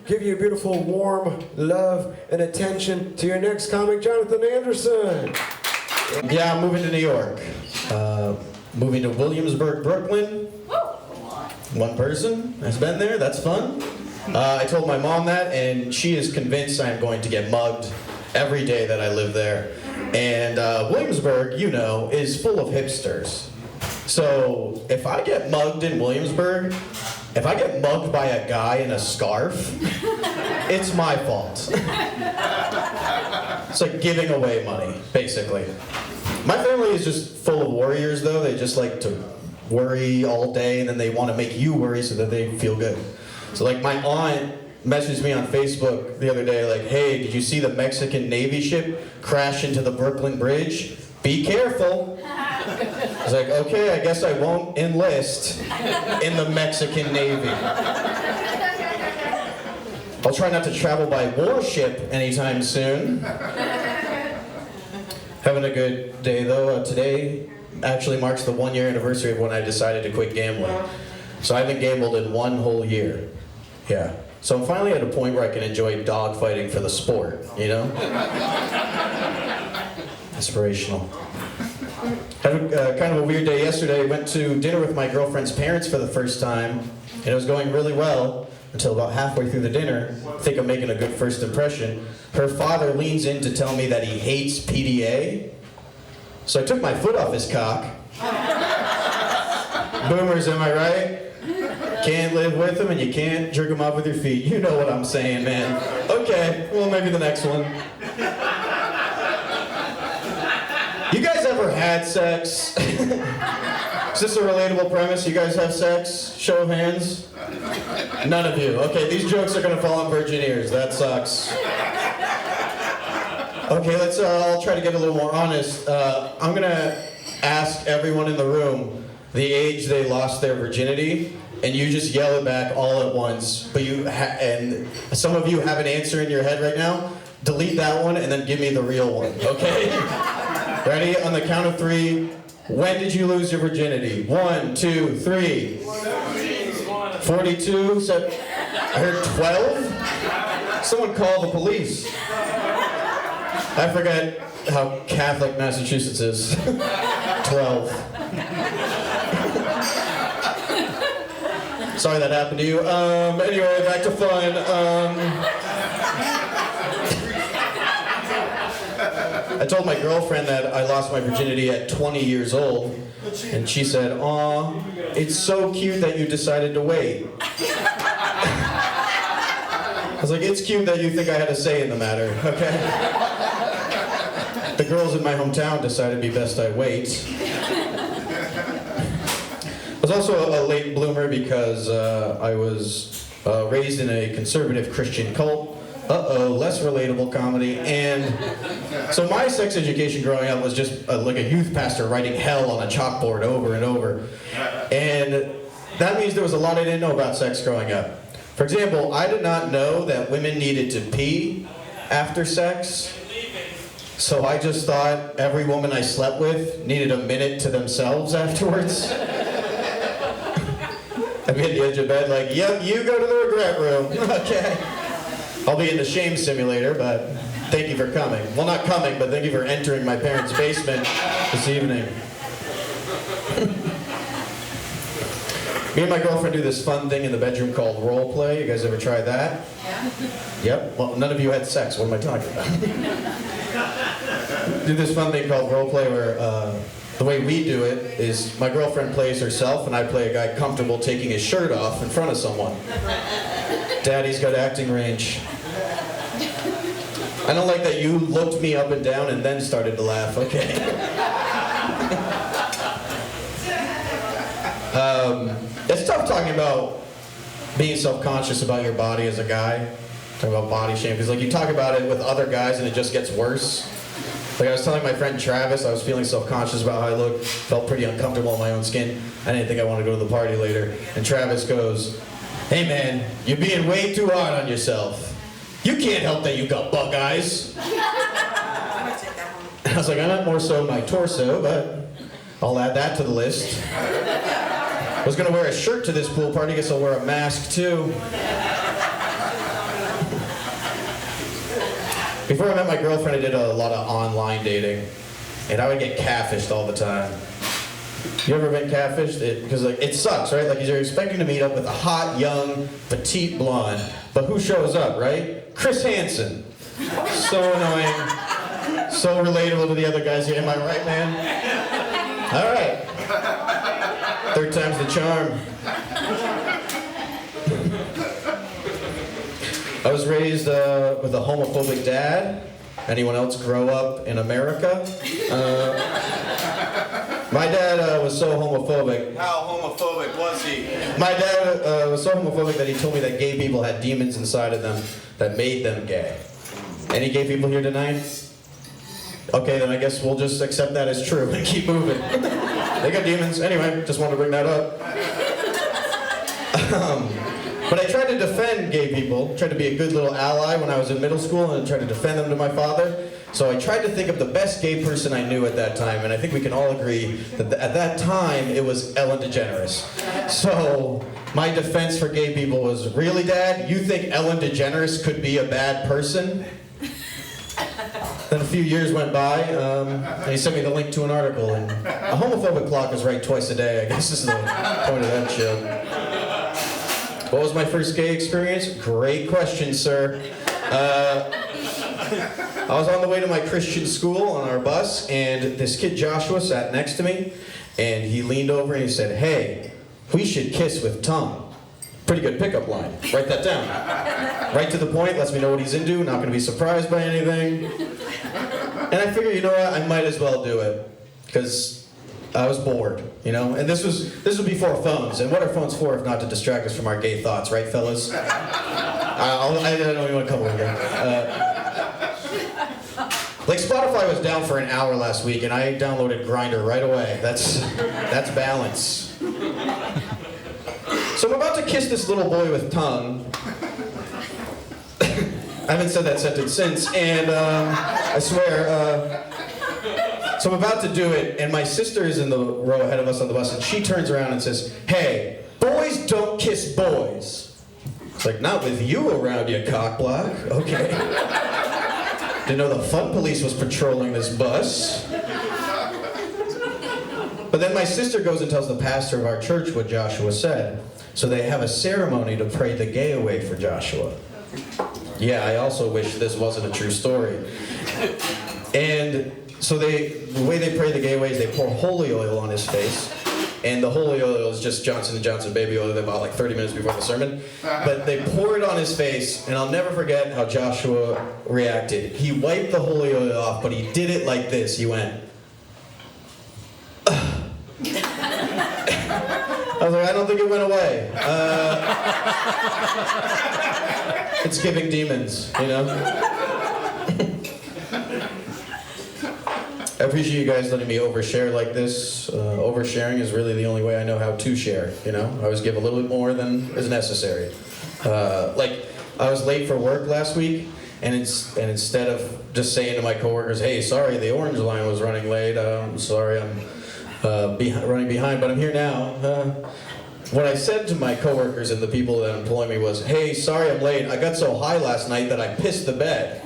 give you beautiful, warm love and attention to your next comic, Jonathan Anderson. Yeah, I'm moving to New York. Moving to Williamsburg, Brooklyn. One person has been there, that's fun. I told my mom that, and she is convinced I'm going to get mugged every day that I live there. And Williamsburg, you know, is full of hipsters. So if I get mugged in Williamsburg, if I get mugged by a guy in a scarf, it's my fault. It's like giving away money, basically. My family is just full of worriers, though. They just like to worry all day, and then they want to make you worry so that they feel good. So like my aunt messaged me on Facebook the other day, like, hey, did you see the Mexican Navy ship crash into the Brooklyn Bridge? Be careful. I was like, okay, I guess I won't enlist in the Mexican Navy. I'll try not to travel by warship anytime soon. Having a good day though. Today actually marks the 1-year anniversary of when I decided to quit gambling. So I haven't gambled in 1 whole year. Yeah. So I'm finally at a point where I can enjoy dogfighting for the sport, you know? Inspirational. Had kind of a weird day yesterday. Went to dinner with my girlfriend's parents for the first time, and it was going really well until about halfway through the dinner. I think I'm making a good first impression. Her father leans in to tell me that he hates PDA. So I took my foot off his cock. Boomers, am I right? Can't live with them and you can't jerk them off with your feet. You know what I'm saying, man. Okay, well maybe the next one. You guys ever had sex? Is this a relatable premise? You guys have sex? Show of hands? None of you. Okay, these jokes are gonna fall on virgin ears. That sucks. Okay, let's, I'll try to get a little more honest. I'm gonna ask everyone in the room the age they lost their virginity, and you just yell it back all at once. But and some of you have an answer in your head right now. Delete that one and then give me the real one, okay? Ready? On the count of 3, when did you lose your virginity? 1, 2, 3. 42? So, I heard 12? Someone call the police. I forget how Catholic Massachusetts is. 12. Sorry that happened to you. Anyway, back to fun. I told my girlfriend that I lost my virginity at 20 years old, and she said, "Aw, it's so cute that you decided to wait." I was like, it's cute that you think I had a say in the matter, okay? The girls in my hometown decided it'd be best I wait. I was also a late bloomer because I was raised in a conservative Christian cult. Less relatable comedy. And so my sex education growing up was just like a youth pastor writing hell on a chalkboard over and over. And that means there was a lot I didn't know about sex growing up. For example, I did not know that women needed to pee after sex. So I just thought every woman I slept with needed a minute to themselves afterwards. I'd be at the edge of bed like, yep, you go to the regret room. Okay. I'll be in the shame simulator, but thank you for coming. Well, not coming, but thank you for entering my parents' basement this evening. Me and my girlfriend do this fun thing in the bedroom called role play. You guys ever tried that? Yeah. Yep. Well, none of you had sex. What am I talking about? Do this fun thing called role play where the way we do it is my girlfriend plays herself and I play a guy comfortable taking his shirt off in front of someone. Daddy's got acting range. I don't like that you looked me up and down and then started to laugh. Okay. It's tough talking about being self-conscious about your body as a guy. Talking about body shame, because like you talk about it with other guys and it just gets worse. Like I was telling my friend Travis, I was feeling self-conscious about how I looked, felt pretty uncomfortable in my own skin. I didn't think I wanted to go to the party later. And Travis goes, "Hey man, you're being way too hard on yourself. You can't help that you got bug eyes." I was like, I meant more so my torso, but I'll add that to the list. I was gonna wear a shirt to this pool party, guess I'll wear a mask too. Before I met my girlfriend, I did a lot of online dating, and I would get catfished all the time. You ever been catfished? Because like it sucks, right? Like you're expecting to meet up with a hot, young, petite blonde, but who shows up, right? Chris Hansen. So annoying, so relatable to the other guys here. Am I right, man? All right. Third time's the charm. I was raised with a homophobic dad. Anyone else grow up in America? My dad was so homophobic. How homophobic was he? My dad was so homophobic that he told me that gay people had demons inside of them that made them gay. Any gay people here tonight? Okay, then I guess we'll just accept that as true and keep moving. They got demons. Anyway, just wanted to bring that up. But I tried to defend gay people, tried to be a good little ally when I was in middle school and tried to defend them to my father. So I tried to think of the best gay person I knew at that time, and I think we can all agree that at that time it was Ellen DeGeneres. So my defense for gay people was, really, Dad? You think Ellen DeGeneres could be a bad person? Then a few years went by, and he sent me the link to an article, and a homophobic clock is right twice a day. I guess this is the point of that show. What was my first gay experience? Great question, sir. I was on the way to my Christian school on our bus, and this kid Joshua sat next to me, and he leaned over and he said, "Hey, we should kiss with tongue." Pretty good pickup line. Write that down. Right to the point, lets me know what he's into, not gonna be surprised by anything. And I figured, you know what, I might as well do it, because I was bored, you know? And this was before phones, and what are phones for if not to distract us from our gay thoughts, right, fellas? I don't even want to come over again. Like Spotify was down for an hour last week, and I downloaded Grindr right away. That's balance. So I'm about to kiss this little boy with tongue. I haven't said that sentence since, and I swear. So I'm about to do it, and my sister is in the row ahead of us on the bus, and she turns around and says, "Hey, boys don't kiss boys." It's like, "Not with you around, you cockblock." Okay. Didn't know the fun police was patrolling this bus. But then my sister goes and tells the pastor of our church what Joshua said. So they have a ceremony to pray the gay away for Joshua. Yeah, I also wish this wasn't a true story. And so the way they pray the gay away is they pour holy oil on his face. And the holy oil is just Johnson & Johnson baby oil they bought like 30 minutes before the sermon. But they pour it on his face, and I'll never forget how Joshua reacted. He wiped the holy oil off, but he did it like this. He went, "Ugh." I was like, I don't think it went away. It's giving demons, you know? I appreciate you guys letting me overshare like this. Oversharing is really the only way I know how to share, you know? I always give a little bit more than is necessary. Like, I was late for work last week, and instead of just saying to my coworkers, "Hey, sorry, the orange line was running late. I'm sorry, I'm running behind, but I'm here now." What I said to my coworkers and the people that employ me was, "Hey, sorry I'm late. I got so high last night that I pissed the bed."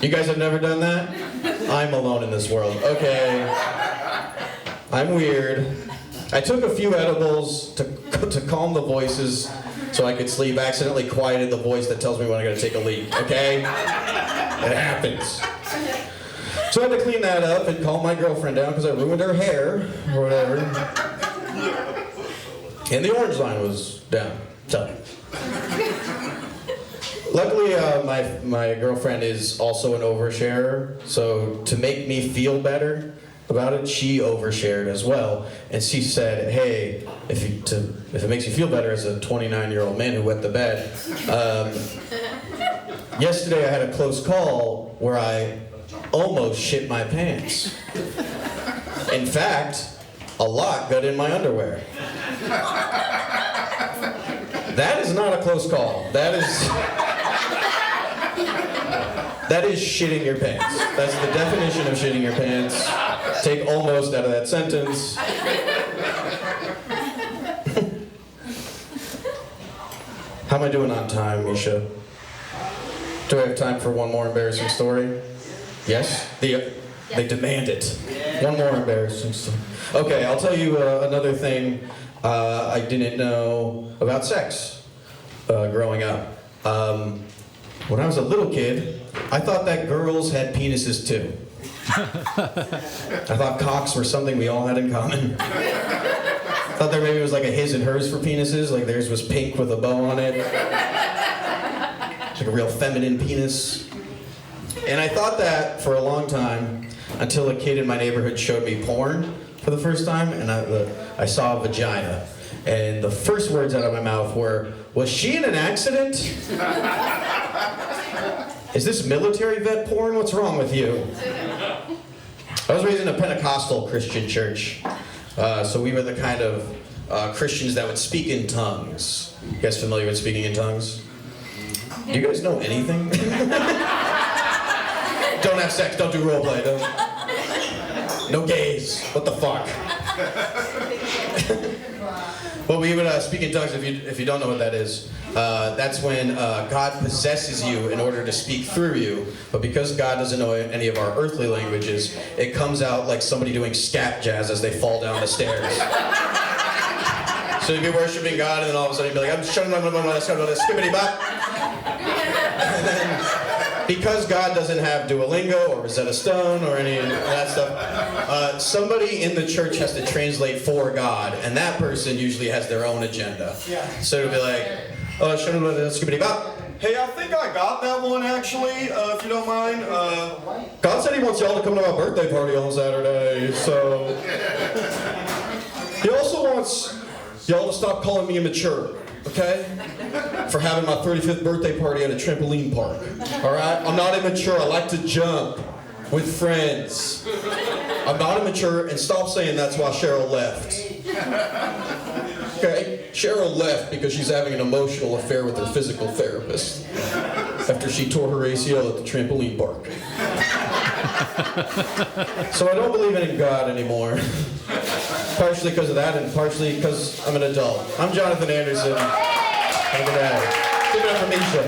You guys have never done that? I'm alone in this world. Okay. I'm weird. I took a few edibles to calm the voices so I could sleep. I accidentally quieted the voice that tells me when I gotta take a leak, okay? It happens. So I had to clean that up and calm my girlfriend down because I ruined her hair or whatever. And the orange line was down. So. Luckily, my girlfriend is also an oversharer, so to make me feel better about it, she overshared as well. And she said, "Hey, if it makes you feel better as a 29-year-old man who wet the bed, yesterday I had a close call where I almost shit my pants. In fact, a lot got in my underwear." That is not a close call. That is shitting your pants. That's the definition of shitting your pants. Take almost out of that sentence. How am I doing on time, Misha? Do I have time for one more embarrassing story? Yes? They demand it. One more embarrassing story. Okay, I'll tell you another thing I didn't know about sex growing up. When I was a little kid, I thought that girls had penises too. I thought cocks were something we all had in common. I thought there maybe was like a his and hers for penises, like theirs was pink with a bow on it. It's like a real feminine penis. And I thought that for a long time, until a kid in my neighborhood showed me porn for the first time, and I saw a vagina. And the first words out of my mouth were, "Was she in an accident? Is this military vet porn? What's wrong with you?" I was raised in a Pentecostal Christian church. So we were the kind of Christians that would speak in tongues. You guys familiar with speaking in tongues? Do you guys know anything? Don't have sex, don't do roleplay, no gays, what the fuck? Well, we would speak in tongues. If you don't know what that is, that's when God possesses you in order to speak through you. But because God doesn't know any of our earthly languages, it comes out like somebody doing scat jazz as they fall down the stairs. So you'd be worshiping God, and then all of a sudden you'd be like, "I'm shutting on skibbity bop." And then, because God doesn't have Duolingo or Rosetta Stone or any of that stuff, somebody in the church has to translate for God, and that person usually has their own agenda. So it'll be like, "Oh, skibbity bop. Hey, I think I got that one actually, if you don't mind. God said he wants y'all to come to my birthday party on Saturday, so he also wants y'all to stop calling me immature, okay? For having my 35th birthday party at a trampoline park, all right? I'm not immature, I like to jump with friends. I'm not immature, and stop saying that's why Cheryl left. Okay? Cheryl left because she's having an emotional affair with her physical therapist after she tore her ACL at the trampoline park. So I don't believe in God anymore. Partially because of that, and partially because I'm an adult. I'm Jonathan Anderson. Have a good day. Give it up for Misha.